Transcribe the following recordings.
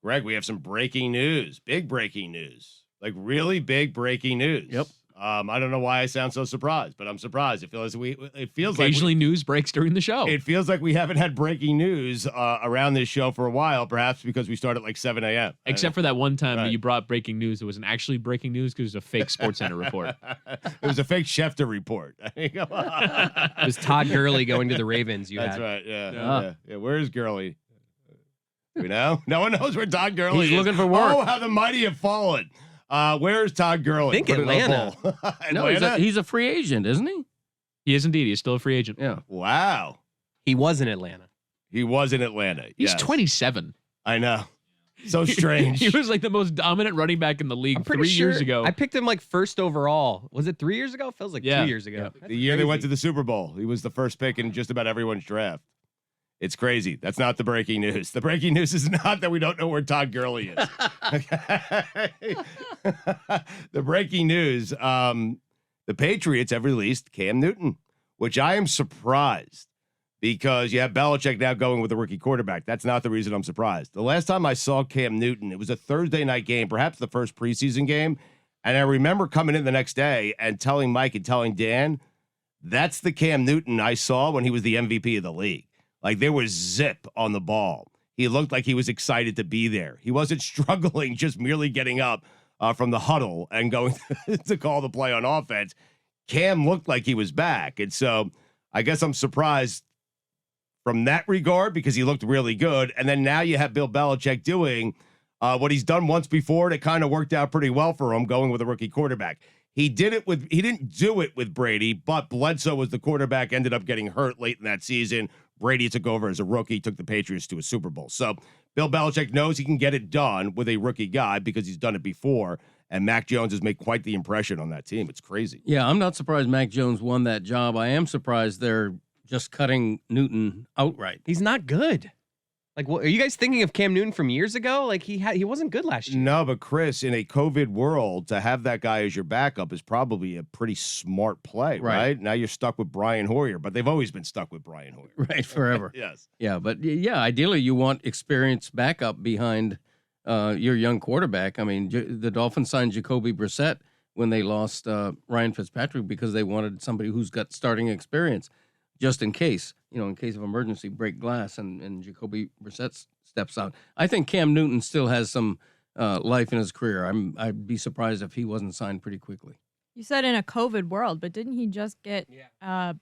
Greg, we have some breaking news. Big breaking news. Like really big breaking news. Yep. I don't know why I sound so surprised, but I'm surprised. It feels Occasionally news breaks during the show. It feels like we haven't had breaking news around this show for a while, perhaps because we start at like 7 a.m. Except for that one time that you brought breaking news. It wasn't actually breaking news because it was a fake SportsCenter report. It was a fake Schefter report. It was Todd Gurley going to the Ravens. That's right. Yeah. Where's Gurley? Do we know? No one knows where Todd Gurley is. He's looking for work. Oh, how the mighty have fallen. Where's Todd Gurley? I think Atlanta. No, he's a free agent, isn't he? He is indeed. He's still a free agent. Yeah. Wow. He was in Atlanta. He was in Atlanta. He's yes. 27. I know. So strange. He was like the most dominant running back in the league 3 years ago. I picked him like first overall. Was it 3 years ago? Feels like 2 years ago. Yeah. The year they went to the Super Bowl. He was the first pick in just about everyone's draft. It's crazy. That's not the breaking news. The breaking news is not that we don't know where Todd Gurley is. The breaking news, the Patriots have released Cam Newton, which I am surprised because you have Belichick now going with a rookie quarterback. That's not the reason I'm surprised. The last time I saw Cam Newton, it was a Thursday night game, perhaps the first preseason game. And I remember coming in the next day and telling Mike and telling Dan, that's the Cam Newton I saw when he was the MVP of the league. Like there was zip on the ball. He looked like he was excited to be there. He wasn't struggling, just merely getting up from the huddle and going to call the play on offense. Cam looked like he was back. And so I guess I'm surprised from that regard because he looked really good. And then now you have Bill Belichick doing what he's done once before that kind of worked out pretty well for him, going with a rookie quarterback. He didn't do it with Brady, but Bledsoe was the quarterback, ended up getting hurt late in that season. Brady took over as a rookie, took the Patriots to a Super Bowl. So Bill Belichick knows he can get it done with a rookie guy because he's done it before. And Mac Jones has made quite the impression on that team. It's crazy. Yeah, I'm not surprised Mac Jones won that job. I am surprised they're just cutting Newton outright. He's not good. Like, what, are you guys thinking of Cam Newton from years ago? Like, he wasn't good last year. No, but Chris, in a COVID world, to have that guy as your backup is probably a pretty smart play, right? Now you're stuck with Brian Hoyer, but they've always been stuck with Brian Hoyer. Right, forever. Yes. Yeah, but yeah, ideally you want experienced backup behind your young quarterback. I mean, the Dolphins signed Jacoby Brissett when they lost Ryan Fitzpatrick because they wanted somebody who's got starting experience just in case. In case of emergency, break glass, and Jacoby Brissett steps out. I think Cam Newton still has some life in his career. I'd be surprised if he wasn't signed pretty quickly. You said in a COVID world, but didn't he just get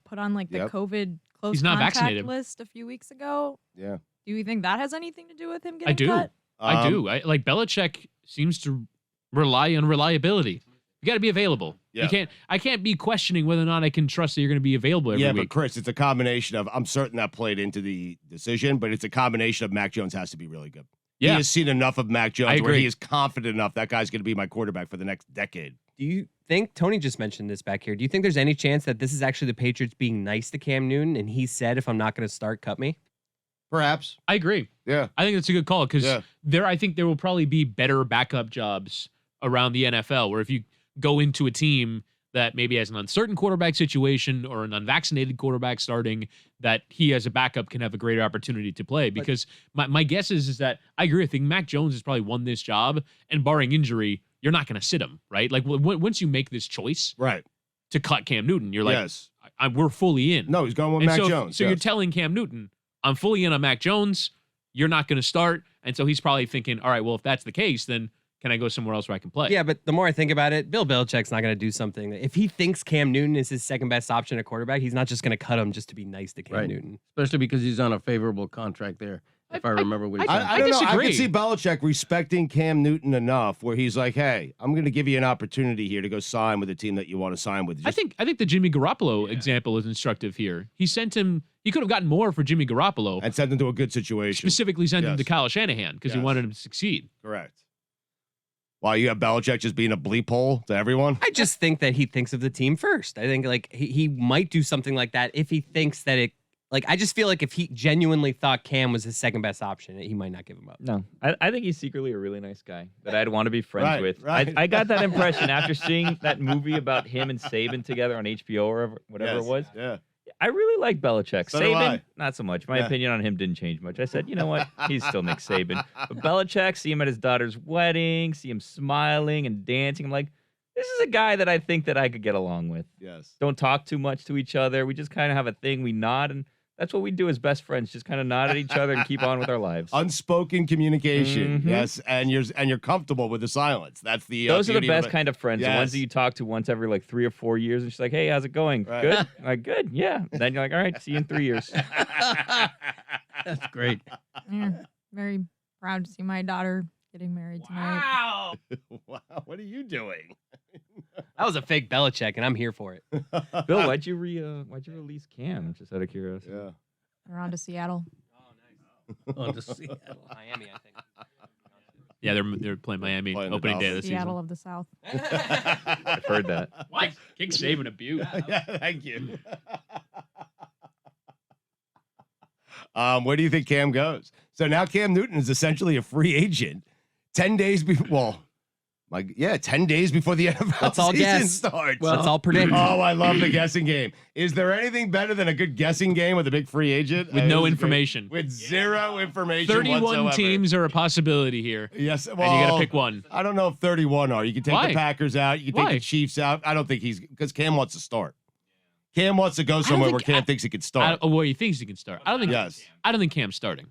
put on like the COVID close contact list a few weeks ago? Yeah. Do you think that has anything to do with him getting cut? I do. Like Belichick seems to rely on reliability. You got to be available. Yeah. I can't be questioning whether or not I can trust that you're going to be available every week. Yeah, but Chris, it's a combination of, I'm certain that played into the decision, but it's a combination of Mac Jones has to be really good. Yeah. He has seen enough of Mac Jones where he is confident enough that guy's going to be my quarterback for the next decade. Do you think, Tony just mentioned this back here, do you think there's any chance that this is actually the Patriots being nice to Cam Newton and he said, if I'm not going to start, cut me? Perhaps. I agree. Yeah. I think that's a good call because I think there will probably be better backup jobs around the NFL where if you go into a team that maybe has an uncertain quarterback situation or an unvaccinated quarterback starting, that he as a backup can have a greater opportunity to play. Because my guess is that I agree. I think Mac Jones has probably won this job, and barring injury, you're not going to sit him, right? Like once you make this choice to cut Cam Newton, you're like, we're fully in. No, he's going with Mac Jones. So you're telling Cam Newton, I'm fully in on Mac Jones. You're not going to start. And so he's probably thinking, all right, well, if that's the case, then can I go somewhere else where I can play? Yeah, but the more I think about it, Bill Belichick's not going to do something. If he thinks Cam Newton is his second best option at quarterback, he's not just going to cut him just to be nice to Cam Newton. Especially because he's on a favorable contract there, if I remember what he said. I don't know. I can see Belichick respecting Cam Newton enough where he's like, hey, I'm going to give you an opportunity here to go sign with a team that you want to sign with. I think the Jimmy Garoppolo example is instructive here. He could have gotten more for Jimmy Garoppolo. And sent him to a good situation. Specifically sent him to Kyle Shanahan because he wanted him to succeed. Correct. While you have Belichick just being a bleep hole to everyone? I just think that he thinks of the team first. I think like he might do something like that if he thinks that it. Like, I just feel like if he genuinely thought Cam was his second best option, he might not give him up. No, I think he's secretly a really nice guy that I'd want to be friends with. Right. I got that impression after seeing that movie about him and Saban together on HBO or whatever it was. Yeah. I really like Belichick. So do I. Saban, not so much. My opinion on him didn't change much. I said, you know what? He's still Nick Saban. But Belichick, see him at his daughter's wedding, see him smiling and dancing. I'm like, this is a guy that I think that I could get along with. Yes. Don't talk too much to each other. We just kind of have a thing. We nod, and that's what we do as best friends. Just kind of nod at each other and keep on with our lives. Unspoken communication. Yes, and you're comfortable with the silence. That's the those are the beauty of best it. kind of friends. Yes. The ones that you talk to once every like 3 or 4 years, and she's like, "Hey, how's it going? Right. Good." I'm like, good, yeah. Then you're like, "All right, see you in 3 years." That's great. Yeah, very proud to see my daughter getting married tonight. Wow. Wow, what are you doing? That was a fake Belichick, and I'm here for it. Bill, why'd you release Cam? Just out of curiosity. Yeah. Around to Seattle. Oh, to see. Miami, I think. Yeah, they're playing Miami Playing the opening day of the Seattle season. of the South. I've heard that. What? Kick Saban a butte. Yeah, thank you. Where do you think Cam goes? So now Cam Newton is essentially a free agent. 10 days before, 10 days before the NFL Let's all season guess. starts. Let's all predict. Oh, I love the guessing game. Is there anything better than a good guessing game with a big free agent? With no information. With zero information 31 whatsoever. teams are a possibility here. Yes, well, And you got to pick one. I don't know if 31 are. You can take Why? the Packers out. You can take Why? the Chiefs out. I don't think because Cam wants to start. Cam wants to go somewhere where Cam thinks he can start. Well, he thinks he can start. I don't think Cam's starting.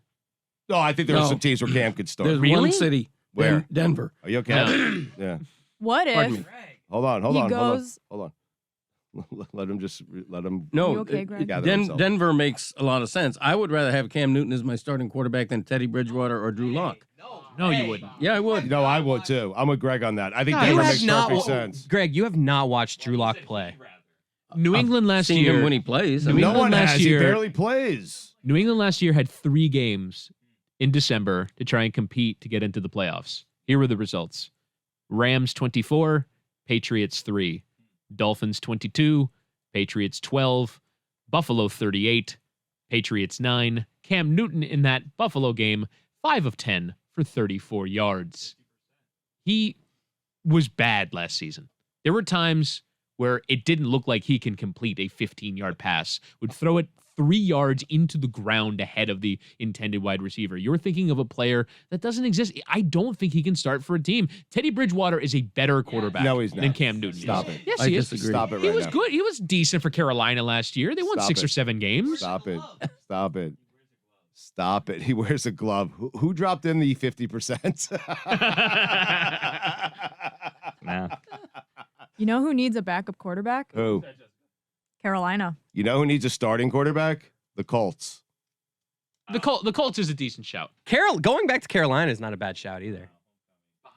No, I think there are No. some teams where Cam could start. There's Really? one city. Where? Denver. Are you okay? No. Yeah. What Pardon if me. Hold on. he goes? Hold on. Let him. No, You okay, Greg? gather himself. Denver makes a lot of sense. I would rather have Cam Newton as my starting quarterback than Teddy Bridgewater or Drew Lock. No, you wouldn't. Yeah, I would. No, I would too. I'm with Greg on that. I think No, Denver you makes have perfect sense. Greg, you have not watched Drew Lock play. New England last Seen year. him when he plays. I New mean, No England one last has. year- He barely plays. New England last year had 3 games in December to try and compete to get into the playoffs. Here were the results: Rams 24, Patriots 3, Dolphins 22, Patriots 12, Buffalo 38, Patriots 9. Cam Newton in that Buffalo game, 5 of 10 for 34 yards. He was bad last season. There were times where it didn't look like he can complete a 15-yard pass, would throw it 3 yards into the ground ahead of the intended wide receiver. You're thinking of a player that doesn't exist. I don't think he can start for a team. Teddy Bridgewater is a better quarterback No, he's not. than Cam Newton. Stop is. it. Yes, I he is. disagree. Stop it right He was now. good. He was decent for Carolina last year. They won Stop 6 or it. 7 games. Stop it. Stop it. Stop it. He wears a glove. Who dropped in the 50%? Nah. You know who needs a backup quarterback? Who? Carolina. You know who needs a starting quarterback? The Colts. The Colts is a decent shout. Going back to Carolina is not a bad shout either.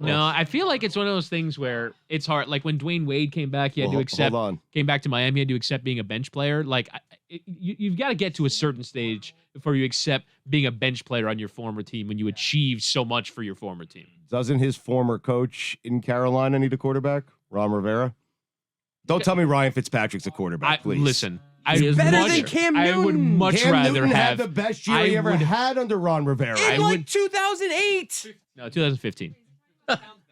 No, I feel like it's one of those things where it's hard. Like when Dwayne Wade came back, he had to accept. Hold on. Came back to Miami, he had to accept being a bench player. Like you've got to get to a certain stage before you accept being a bench player on your former team when you achieve so much for your former team. Doesn't his former coach in Carolina need a quarterback? Ron Rivera? Don't tell me Ryan Fitzpatrick's a quarterback, please. Listen, He's better than Cam I would Newton. much Cam rather Newton have had the best year he ever had under Ron Rivera. In 2008. No, 2015.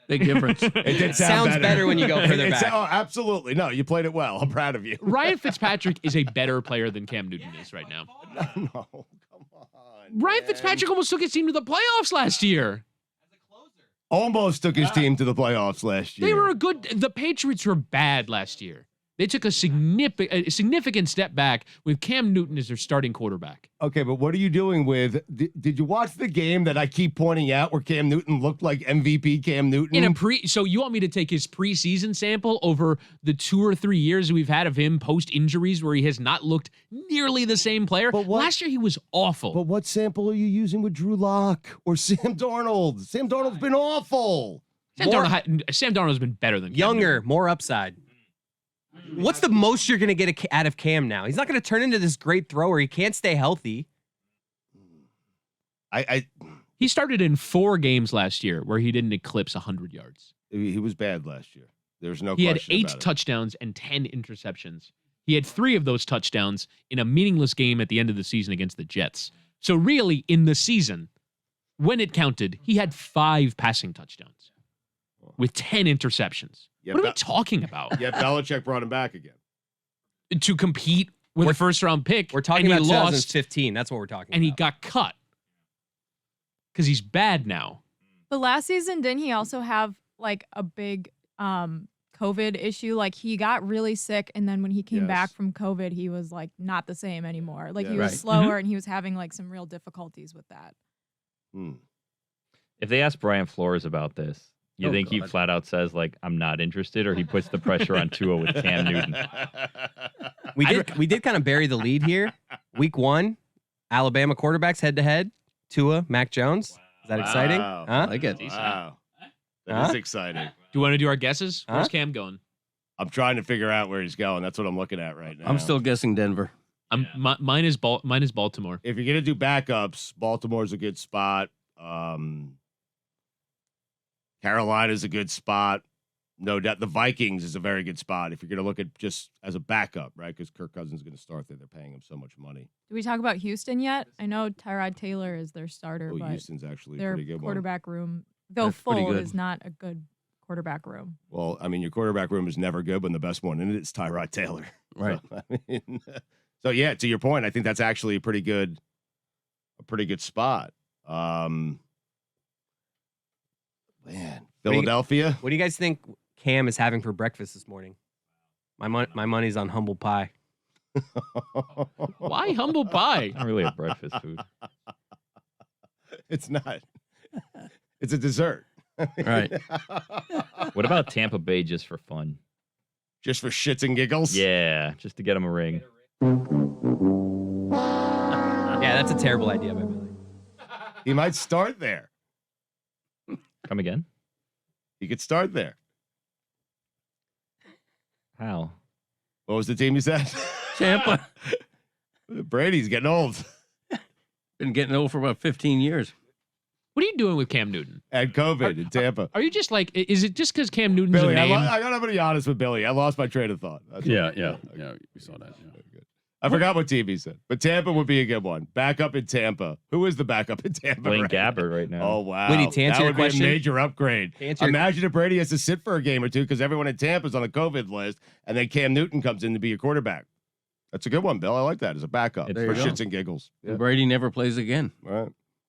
big difference. It did Sounds better when you go further It's- back. Oh, absolutely. No, you played it well. I'm proud of you. Ryan Fitzpatrick is a better player than Cam Newton is right now. No, come on. Ryan man. Fitzpatrick almost took his team to the playoffs last year. Almost took his team to the playoffs last year. They were the Patriots were bad last year. They took a significant step back with Cam Newton as their starting quarterback. Okay, but what are you doing with? Did you watch the game that I keep pointing out where Cam Newton looked like MVP Cam Newton? So you want me to take his preseason sample over the 2 or 3 years we've had of him post injuries where he has not looked nearly the same player? But what- Last year he was awful. But what sample are you using with Drew Lock or Sam Darnold? Sam Darnold's been awful. Sam Darnold has been better than Cam Younger, Newton. more upside. What's the most you're going to get out of Cam now? He's not going to turn into this great thrower. He can't stay healthy. He started in 4 games last year where he didn't eclipse 100 yards. He was bad last year. There's no He had question 8 about it. touchdowns and 10 interceptions. He had 3 of those touchdowns in a meaningless game at the end of the season against the Jets. So really, in the season, when it counted, he had 5 passing touchdowns with 10 interceptions. Yeah, what are we talking about? Yeah, Belichick brought him back again. To compete with a first-round pick. We're talking and about he lost, 2015. That's what we're talking and about. he got cut because he's bad now. But last season, didn't he also have like a big COVID issue? Like he got really sick, and then when he came back from COVID, he was like not the same anymore. Like he was slower, and he was having like some real difficulties with that. If they ask Brian Flores about this, you think he flat out says like I'm not interested, or he puts the pressure on Tua with Cam Newton? We did kind of bury the lead here. Week 1, Alabama quarterbacks head to head. Tua, Mac Jones. Is that exciting? Huh? I get Wow. That is exciting. Do you want to do our guesses? Where's Cam going? I'm trying to figure out where he's going. That's what I'm looking at right now. I'm still guessing Denver. Mine is Baltimore. If you're going to do backups, Baltimore's a good spot. Carolina's a good spot. No doubt. The Vikings is a very good spot if you're going to look at just as a backup, right? Because Kirk Cousins is going to start there. They're paying him so much money. Did we talk about Houston yet? I know Tyrod Taylor is their starter, but Houston's actually a their pretty good quarterback room, though That's pretty full, good. is not a good quarterback room. Well, I mean, your quarterback room is never good when the best one in it is Tyrod Taylor. Right. So, I mean, so yeah, to your point, I think that's actually a pretty good spot. Man, Philadelphia. What do you guys think Cam is having for breakfast this morning? My money's on humble pie. Why humble pie? Not really a breakfast food. It's not. It's a dessert. Right. What about Tampa Bay just for fun? Just for shits and giggles? Yeah, just to get him a ring. Yeah, that's a terrible idea by Billy. He might start there. Come again? He could start there. How? What was the team you said? Tampa. Brady's getting old. Been getting old for about 15 years. What are you doing with Cam Newton? And COVID in Tampa. Are you just like, is it just because Cam Newton's Billy, a name? I gotta be honest with Billy. I lost my train of thought. That's Yeah, okay. we saw that. Yeah. Good. I forgot what team he said, but Tampa would be a good one. Backup in Tampa. Who is the backup in Tampa? Blaine right Gabbert right now. Oh wow! Wait, to answer that your would question- be a major upgrade. To answer your- Imagine if Brady has to sit for a game or two because everyone in Tampa is on a COVID list, and then Cam Newton comes in to be your quarterback. That's a good one, Bill. I like that as a backup There for you go. shits and giggles. Yeah. Brady never plays again. All right.